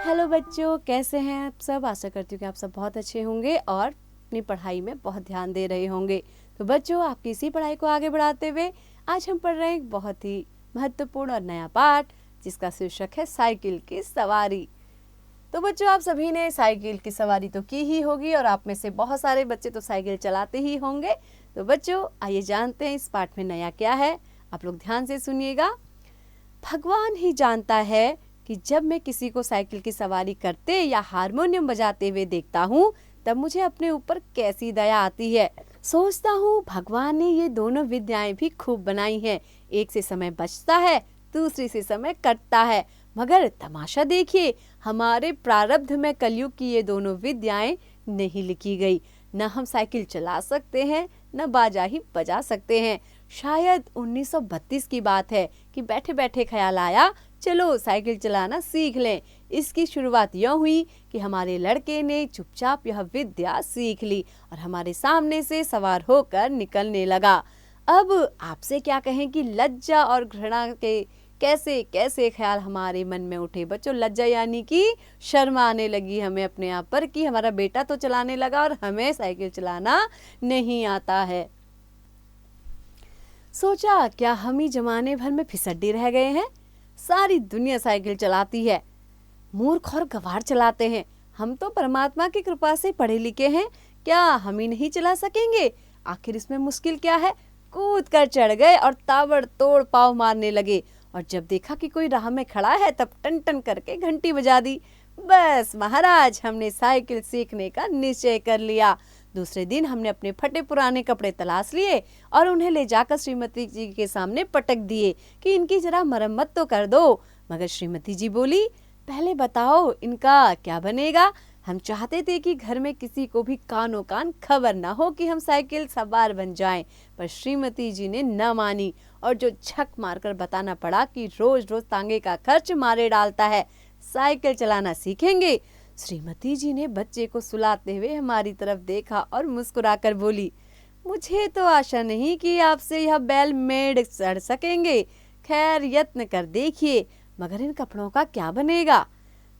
Hello बच्चों, कैसे हैं आप सब। आशा करती हूँ कि आप सब बहुत अच्छे होंगे और अपनी पढ़ाई में बहुत ध्यान दे रहे होंगे। तो बच्चों, आपकी इसी पढ़ाई को आगे बढ़ाते हुए आज हम पढ़ रहे हैं एक बहुत ही महत्वपूर्ण और नया पाठ, जिसका शीर्षक है साइकिल की सवारी। तो बच्चों, आप सभी ने साइकिल की सवारी तो की ही होगी और आप में से बहुत सारे बच्चे तो साइकिल चलाते ही होंगे। तो बच्चों, आइए जानते हैं इस पाठ में नया क्या है। आप लोग ध्यान से सुनिएगा। भगवान ही जानता है कि जब मैं किसी को साइकिल की सवारी करते या हारमोनियम बजाते हुए देखता हूँ, तब मुझे अपने ऊपर कैसी दया आती है। सोचता हूँ भगवान ने ये दोनों विद्याएं भी खूब बनाई हैं। एक से समय बचता है, दूसरी से समय कटता है। मगर तमाशा देखिए, हमारे प्रारब्ध में कलयुग की ये दोनों विद्याएं नहीं लिखी गई। न हम साइकिल चला सकते हैं, न बाजा ही बजा सकते हैं। शायद 1932 की बात है कि बैठे बैठे ख्याल आया, चलो साइकिल चलाना सीख लें। इसकी शुरुआत यूं हुई कि हमारे लड़के ने चुपचाप यह विद्या सीख ली और हमारे सामने से सवार होकर निकलने लगा। अब आपसे क्या कहें कि लज्जा और घृणा के कैसे कैसे ख्याल हमारे मन में उठे। बच्चों, लज्जा यानी कि शर्म आने लगी हमें अपने आप पर कि हमारा बेटा तो चलाने लगा और हमें साइकिल चलाना नहीं आता है। सोचा, क्या हम ही जमाने भर में फिसड्डी रह गए हैं। सारी दुनिया साइकिल चलाती है, मूर्ख और गवार चलाते हैं। हम तो परमात्मा की कृपा से पढ़े लिखे हैं, क्या हम ही नहीं चला सकेंगे। आखिर इसमें मुश्किल क्या है। कूद कर चढ़ गए और ताबड़तोड़ पाँव मारने लगे और जब देखा कि कोई राह में खड़ा है, तब टन टन करके घंटी बजा दी। बस महाराज, हमने साइकिल सीखने का निश्चय कर लिया। दूसरे दिन हमने अपने फटे पुराने कपड़े तलाश लिए और उन्हें ले जाकर श्रीमती जी के सामने पटक दिए कि इनकी जरा मरम्मत तो कर दो। मगर श्रीमती जी बोली, पहले बताओ इनका क्या बनेगा। हम चाहते थे कि घर में किसी को भी कानो कान खबर ना हो कि हम साइकिल सवार बन जाएं, पर श्रीमती जी ने न मानी और जो झक मारकर बताना पड़ा कि रोज रोज तांगे का खर्च मारे डालता है, साइकिल चलाना सीखेंगे। श्रीमती जी ने बच्चे को सुलाते हुए हमारी तरफ देखा और मुस्कुराकर बोली, मुझे तो आशा नहीं कि आपसे यह बैल मेढ़ चढ़ सकेंगे। खैर, यत्न कर देखिए, मगर इन कपड़ों का क्या बनेगा।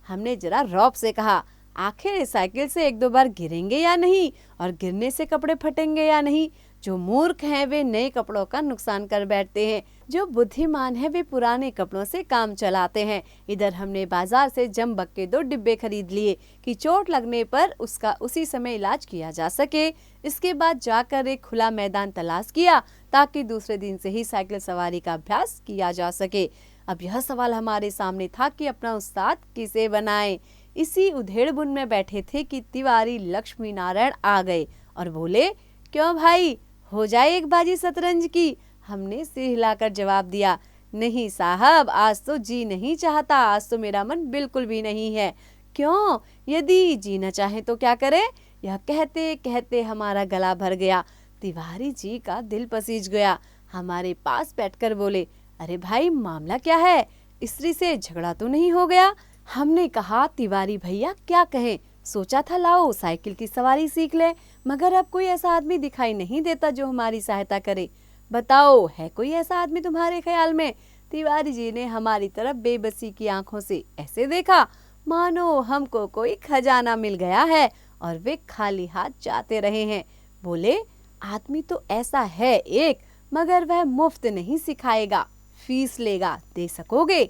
हमने जरा रौब से कहा, आखिर साइकिल से एक दो बार गिरेंगे या नहीं, और गिरने से कपड़े फटेंगे या नहीं। जो मूर्ख हैं वे नए कपड़ों का नुकसान कर बैठते हैं, जो बुद्धिमान हैं वे पुराने कपड़ों से काम चलाते हैं। इधर हमने बाजार से जमबक के 2 डिब्बे खरीद लिए कि चोट लगने पर उसका उसी समय इलाज किया जा सके। इसके बाद जाकर एक खुला मैदान तलाश किया ताकि दूसरे दिन से ही साइकिल सवारी का अभ्यास किया जा सके। अब यह सवाल हमारे सामने था कि अपना उस्ताद किसे बनाएं। इसी उधेड़बुन में बैठे थे कि तिवारी लक्ष्मी नारायण आ गए और बोले, क्यों भाई, हो जाए एक बाजी शतरंज की। हमने सिर हिलाकर जवाब दिया, नहीं साहब, आज तो जी नहीं चाहता, आज तो मेरा मन बिल्कुल भी नहीं है। क्यों, यदि जी न चाहे तो क्या करें। यह कहते कहते हमारा गला भर गया। तिवारी जी का दिल पसीज गया। हमारे पास बैठकर बोले, अरे भाई, मामला क्या है, स्त्री से झगड़ा तो नहीं हो गया। हमने कहा, तिवारी भैया क्या कहें, सोचा था लाओ साइकिल की सवारी सीख ले, मगर अब कोई ऐसा आदमी दिखाई नहीं देता जो हमारी सहायता करे। बताओ, है कोई ऐसा आदमी तुम्हारे ख्याल में। तिवारी जी ने हमारी तरफ बेबसी की आंखों से ऐसे देखा मानो हमको कोई खजाना मिल गया है और वे खाली हाथ जाते रहे हैं। बोले, आदमी तो ऐसा है एक, मगर वह मुफ्त नहीं सिखाएगा, फीस लेगा, दे सकोगे।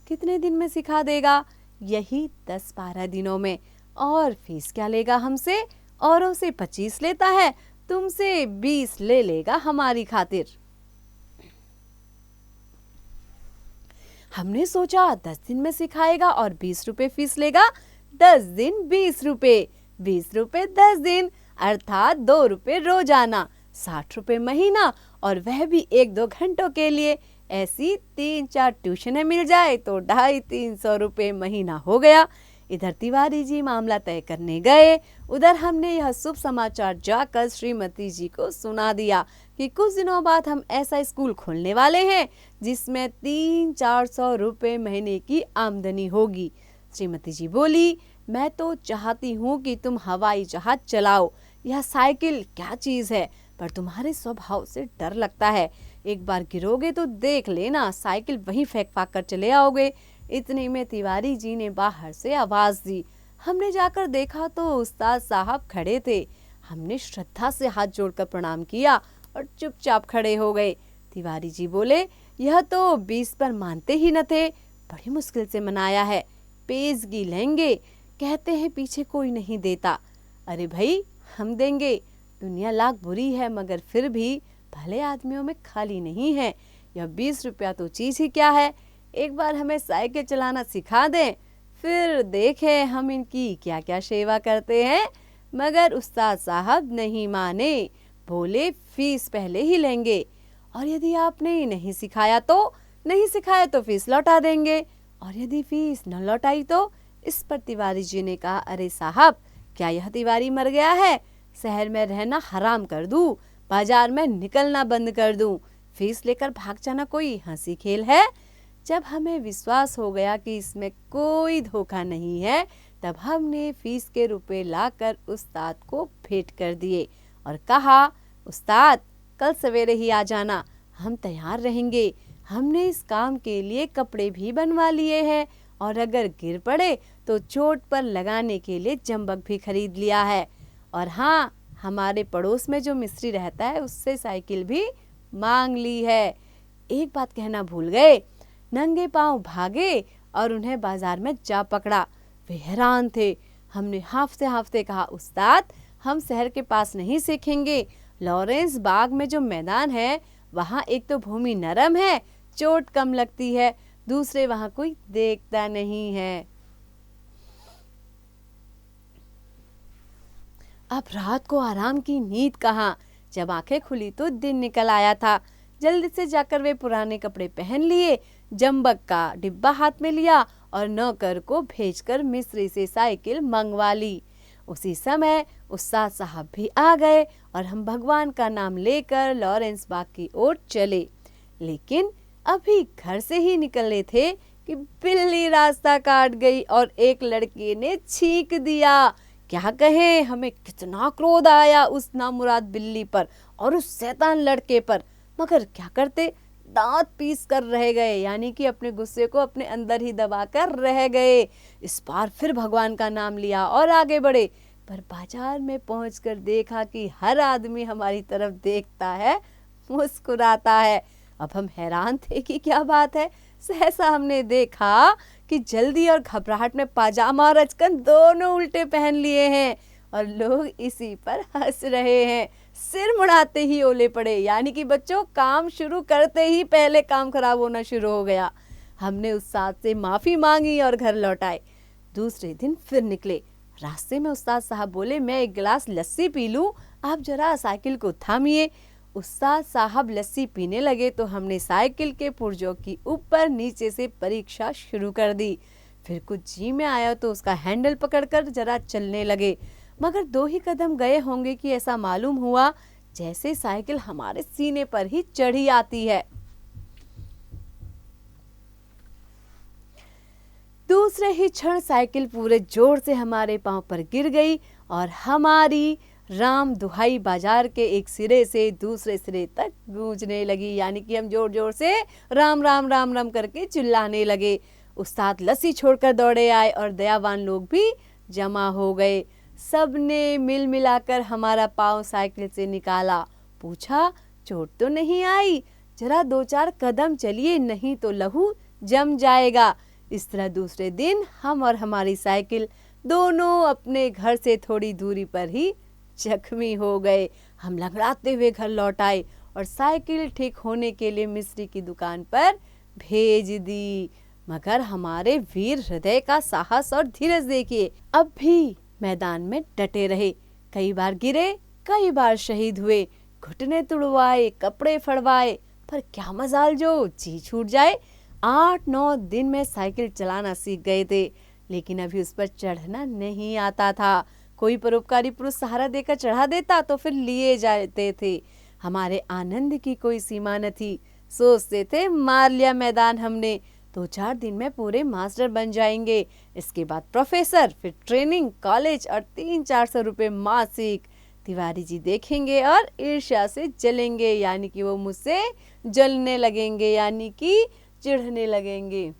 कितने दिन में सिखा देगा। यही 10-12 दिनों में। और फीस क्या लेगा हमसे, औरों से 25 लेता है, तुमसे 20 ले लेगा हमारी खातिर। हमने सोचा 10 दिन में सिखाएगा और 20 रुपए फीस लेगा। 10 दिन 20 रुपए, 20 रुपए 10 दिन, अर्थात 2 रुपए रोजाना, 60 रुपए महीना, और वह भी 1-2 घंटों के लिए। ऐसी 3-4 ट्यूशनें मिल जाए तो 250-300 रुपए महीना हो गया। इधर तिवारी जी मामला तय करने गए, उधर हमने यह शुभ समाचार जाकर श्रीमती जी को सुना दिया कि कुछ दिनों बाद हम ऐसा स्कूल खोलने वाले हैं जिसमें 300-400 रुपए महीने की आमदनी होगी। श्रीमती जी बोली, मैं तो चाहती हूँ कि तुम हवाई जहाज चलाओ। यह साइकिल क्या चीज है, पर तुम्हारे स्वभाव से डर लगता है। एक बार गिरोगे तो देख लेना, साइकिल वहीं फेंक फाक कर चले आओगे। इतने में तिवारी जी ने बाहर से आवाज दी। हमने जाकर देखा तो उस्ताद साहब खड़े थे। हमने श्रद्धा से हाथ जोड़कर प्रणाम किया और चुपचाप खड़े हो गए। तिवारी जी बोले, यह तो 20 पर मानते ही न थे, बड़ी मुश्किल से मनाया है, पेशगी लेंगे, कहते हैं पीछे कोई नहीं देता। अरे भाई, हम देंगे, दुनिया लाख बुरी है मगर फिर भी भले आदमियों में खाली नहीं है। यह 20 रुपया तो चीज ही क्या है, एक बार हमें साइकिल चलाना सिखा दें, फिर देखें हम इनकी क्या क्या सेवा करते हैं। मगर उस्ताद साहब नहीं माने, बोले फीस पहले ही लेंगे, और यदि आपने नहीं सिखाया तो फीस लौटा देंगे, और यदि फीस न लौटाई तो। इस पर तिवारी जी ने कहा, अरे साहब, क्या यह तिवारी मर गया है? शहर में रहना हराम कर दूं, बाजार में निकलना बंद कर दूं, फीस लेकर भाग जाना कोई हंसी खेल है? जब हमें विश्वास हो गया कि इसमें कोई धोखा नहीं है, तब हमने फीस के रुपए लाकर उस्ताद को भेंट कर दिए और कहा, उस्ताद कल सवेरे ही आ जाना, हम तैयार रहेंगे। हमने इस काम के लिए कपड़े भी बनवा लिए हैं और अगर गिर पड़े तो चोट पर लगाने के लिए जंबक भी खरीद लिया है। और हाँ, हमारे पड़ोस में जो मिस्त्री रहता है उससे साइकिल भी मांग ली है। एक बात कहना भूल गए, नंगे पांव भागे और उन्हें बाजार में जा पकड़ा। वे हैरान थे। हमने हांफते हांफते कहा, उस्ताद हम शहर के पास नहीं सीखेंगे, लॉरेंस बाग में जो मैदान है वहाँ एक तो भूमि नरम है, चोट कम लगती है, दूसरे वहाँ कोई देखता नहीं है। अब रात को आराम की नींद कहाँ, जब आंखें खुली तो दिन निकल आया था। जल्दी से जाकर वे पुराने कपड़े पहन लिए, जंबक का डिब्बा हाथ में लिया और नौकर को भेजकर मिस्त्री से साइकिल मंगवा ली। उसी समय उस्ताद साहब भी आ गए और हम भगवान का नाम लेकर लॉरेंस बाग की ओर चले। लेकिन अभी घर से ही निकले थे कि बिल्ली रास्ता काट गई और एक लड़के ने छींक दिया। क्या कहें, हमें कितना क्रोध आया उस नामुराद बिल्ली पर और उस शैतान लड़के पर, मगर क्या करते, दांत पीस कर रह गए, यानी कि अपने गुस्से को अपने अंदर ही दबा कर रह गए। इस बार फिर भगवान का नाम लिया और आगे बढ़े, पर बाजार में पहुंचकर देखा कि हर आदमी हमारी तरफ देखता है, मुस्कुराता है। अब हम हैरान थे कि क्या बात है। सहसा हमने देखा कि जल्दी और घबराहट में पाजामा और अचकन दोनों उल्टे पहन लिए हैं और लोग इसी पर हंस रहे हैं। सिर मुड़ाते ही ओले पड़े, यानी कि बच्चों काम शुरू करते ही पहले काम खराब होना शुरू हो गया। हमने उस्ताद से माफी मांगी और घर लौट आए। दूसरे दिन फिर निकले। रास्ते में उस्ताद साहब बोले, मैं एक गिलास लस्सी पी लूं, आप जरा साइकिल को थामिए। उस्ताद साहब लस्सी पीने लगे तो हमने साइकिल के पुर्जों की ऊपर नीचे से परीक्षा शुरू कर दी। फिर कुछ जी में आया तो उसका हैंडल पकड़कर जरा चलने लगे, मगर 2 ही कदम गए होंगे कि ऐसा मालूम हुआ जैसे साइकिल हमारे सीने पर ही चढ़ी आती है। दूसरे ही क्षण साइकिल पूरे जोर से हमारे पांव पर गिर गई और हमारी राम दुहाई बाजार के एक सिरे से दूसरे सिरे तक गूंजने लगी, यानी कि हम जोर जोर से राम राम राम राम करके चिल्लाने लगे। उस्ताद लस्सी छोड़कर दौड़े आए और दयावान लोग भी जमा हो गए। सबने मिल मिलाकर हमारा पांव साइकिल से निकाला। पूछा, चोट तो नहीं आई? जरा 2-4 कदम चलिए, नहीं तो लहू जम जाएगा। इस तरह दूसरे दिन हम और हमारी साइकिल दोनों अपने घर से थोड़ी दूरी पर ही जख्मी हो गए। हम लंगड़ाते हुए घर लौट आए और साइकिल ठीक होने के लिए मिस्त्री की दुकान पर भेज दी। मगर हमारे वीर हृदय का साहस और धीरज देखिए, अब भी मैदान में डटे रहे। कई बार गिरे, कई बार शहीद हुए, घुटने तुड़वाए, कपड़े फड़वाए, पर क्या मजाल जो जी छूट जाए। 8-9 दिन में साइकिल चलाना सीख गए थे, लेकिन अभी उस पर चढ़ना नहीं आता था। कोई परोपकारी पुरुष सहारा देकर चढ़ा देता तो फिर लिए जाते थे। हमारे आनंद की कोई सीमा न थी। सोचते थे मार लिया मैदान हमने, 2-4 दिन में पूरे मास्टर बन जाएंगे, इसके बाद प्रोफेसर, फिर ट्रेनिंग, कॉलेज और 300-400 रुपए मासिक। तिवारी जी देखेंगे और ईर्ष्या से जलेंगे, यानी कि वो मुझसे जलने लगेंगे, यानी कि चिढ़ने लगेंगे।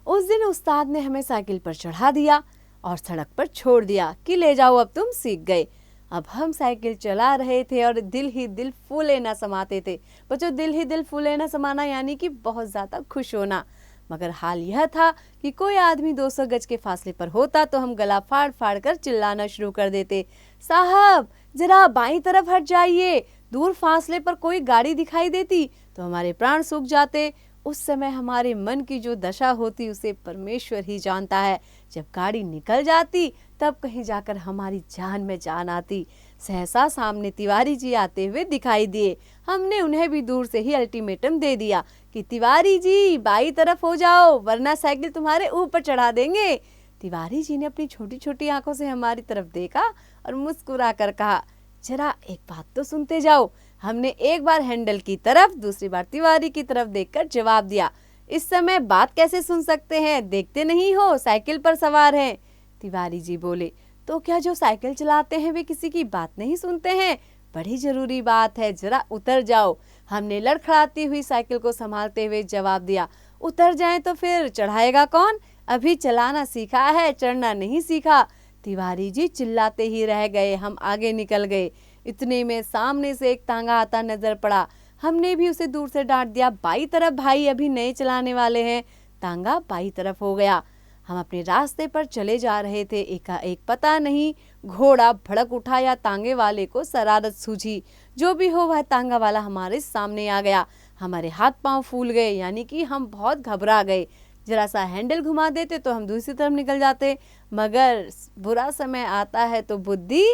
उस दिन उस्ताद ने हमें साइकिल पर चढ़ा दिया और सड़क पर छोड़ दिया कि ले जाओ, अब तुम सीख गए। अब हम साइकिल चला रहे थे और दिल ही दिल फूले ना समाते थे। बच्चों, दिल ही दिल फूले ना समाना यानी कि बहुत ज़्यादा खुश होना। मगर हाल यह था कि कोई आदमी 200 गज के फासले पर होता तो हम गला फाड़ फाड़ कर चिल्लाना शुरू कर देते, साहब जरा बाईं तरफ हट जाइए। दूर फासले पर कोई गाड़ी दिखाई देती तो हमारे प्राण सूख जाते। उस समय हमारे मन की जो दशा होती उसे परमेश्वर ही जानता है। जब गाड़ी निकल जाती तब कहीं जाकर हमारी जान में जान आती। सहसा सामने तिवारी जी आते हुए दिखाई दिए। हमने उन्हें भी दूर से ही अल्टीमेटम दे दिया कि तिवारी जी बाई तरफ हो जाओ वरना साइकिल तुम्हारे ऊपर चढ़ा देंगे। तिवारी जी ने अपनी छोटी छोटी आंखों से हमारी तरफ देखा और मुस्कुरा कर कहा, जरा एक बात तो सुनते जाओ। हमने एक बार हैंडल की तरफ, दूसरी बार तिवारी की तरफ देखकर जवाब दिया, इस समय बात कैसे सुन सकते हैं, देखते नहीं हो साइकिल पर सवार हैं। तिवारी जी बोले, तो क्या जो साइकिल चलाते हैं वे किसी की बात नहीं सुनते हैं? बड़ी जरूरी बात है, जरा उतर जाओ। हमने लड़खड़ाती हुई साइकिल को संभालते हुए जवाब दिया, उतर जाएं तो फिर चढ़ाएगा कौन? अभी चलाना सीखा है, चढ़ना नहीं सीखा। तिवारी जी चिल्लाते ही रह गए। हम आगे निकल गए। इतने में सामने से एक तांगा आता नजर पड़ा। हमने भी उसे दूर से डांट दिया, बाई तरफ भाई, अभी नए चलाने वाले हैं। तांगा बाई तरफ हो गया। हम अपने रास्ते पर चले जा रहे थे। एकाएक पता नहीं घोड़ा भड़क उठा या तांगे वाले को शरारत सूझी। जो भी हो वह तांगा वाला हमारे सामने आ गया। हमारे हाथ पांव फूल गए, यानी कि हम बहुत घबरा गए। जरा सा हैंडल घुमा देते तो हम दूसरी तरफ निकल जाते। मगर बुरा समय आता है तो बुद्धि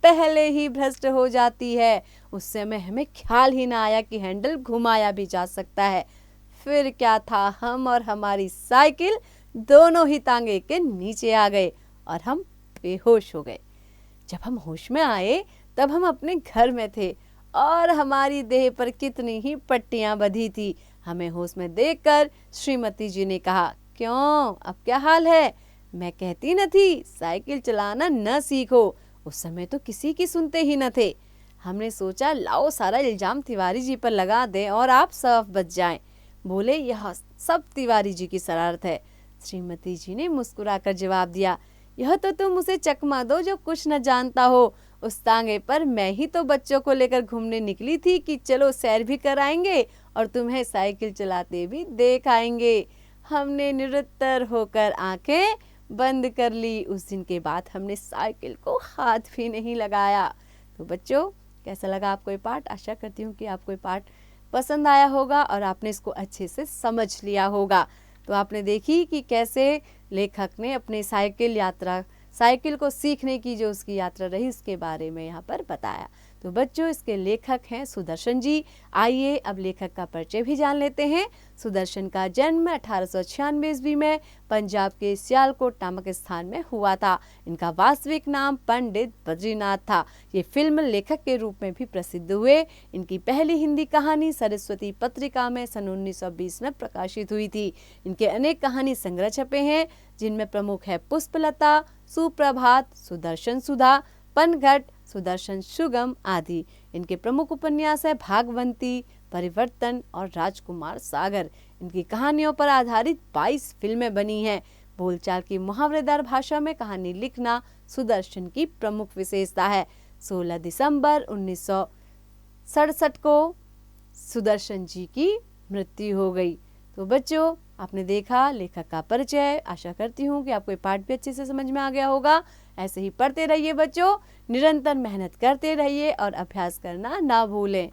पहले ही भ्रष्ट हो जाती है। उस समय हमें ख्याल ही ना आया कि हैंडल घुमाया भी जा सकता है। फिर क्या था, हम और हमारी साइकिल दोनों ही तांगे के नीचे आ गए और हम बेहोश हो गए। जब हम होश में आए तब हम अपने घर में थे और हमारी देह पर कितनी ही पट्टियां बंधी थी। हमें होश में देखकर श्रीमती जी ने कहा, क्यों, अब क्या हाल है? मैं कहती न थी साइकिल चलाना न सीखो। उस समय तो किसी की सुनते ही न थे। हमने सोचा लाओ सारा इल्जाम तिवारी जी पर लगा दें और आप साफ बच जाएं। बोले, यह सब तिवारी जी की शरारत है। श्रीमती जी ने मुस्कुराकर जवाब दिया, यह तो तुम उसे चकमा दो जो कुछ न जानता हो। उस तांगे पर मैं ही तो बच्चों को लेकर घूमने निकली थी कि चलो सैर भी कराएंगे और तुम्हें साइकिल चलाते भी देख आएंगे। हमने निरुत्तर होकर आंखें बंद कर ली। उस दिन के बाद हमने साइकिल को हाथ भी नहीं लगाया। तो बच्चों, कैसा लगा आपको ये पाठ? आशा करती हूँ कि आपको ये पाठ पसंद आया होगा और आपने इसको अच्छे से समझ लिया होगा। तो आपने देखी कि कैसे लेखक ने अपने साइकिल को सीखने की जो उसकी यात्रा रही उसके बारे में यहाँ पर बताया। तो बच्चों, इसके लेखक हैं सुदर्शन जी। आइए अब लेखक का परिचय भी जान लेते हैं। सुदर्शन का जन्म 1896 ईस्वी में पंजाब के सियालकोट नामक स्थान में हुआ था। इनका वास्तविक नाम पंडित बद्रीनाथ था। ये फिल्म लेखक के रूप में भी प्रसिद्ध हुए। इनकी पहली हिंदी कहानी सरस्वती पत्रिका में सन 1920 में प्रकाशित हुई थी। इनके अनेक कहानी संग्रह छपे हैं, जिनमें प्रमुख है पुष्पलता, सुप्रभात, सुदर्शन सुधा, पनघट, सुदर्शन सुगम आदि। इनके प्रमुख उपन्यास है भागवंती, परिवर्तन और राजकुमार सागर। इनकी कहानियों पर आधारित 22 फिल्में बनी हैं। बोलचाल की मुहावरेदार भाषा में कहानी लिखना सुदर्शन की प्रमुख विशेषता है। 16 दिसंबर 1967 को सुदर्शन जी की मृत्यु हो गई। तो बच्चों, आपने देखा लेखक का परिचय। आशा करती हूँ कि आपको ये पाठ भी अच्छे से समझ में आ गया होगा। ऐसे ही पढ़ते रहिए बच्चों, निरंतर मेहनत करते रहिए और अभ्यास करना ना भूलें।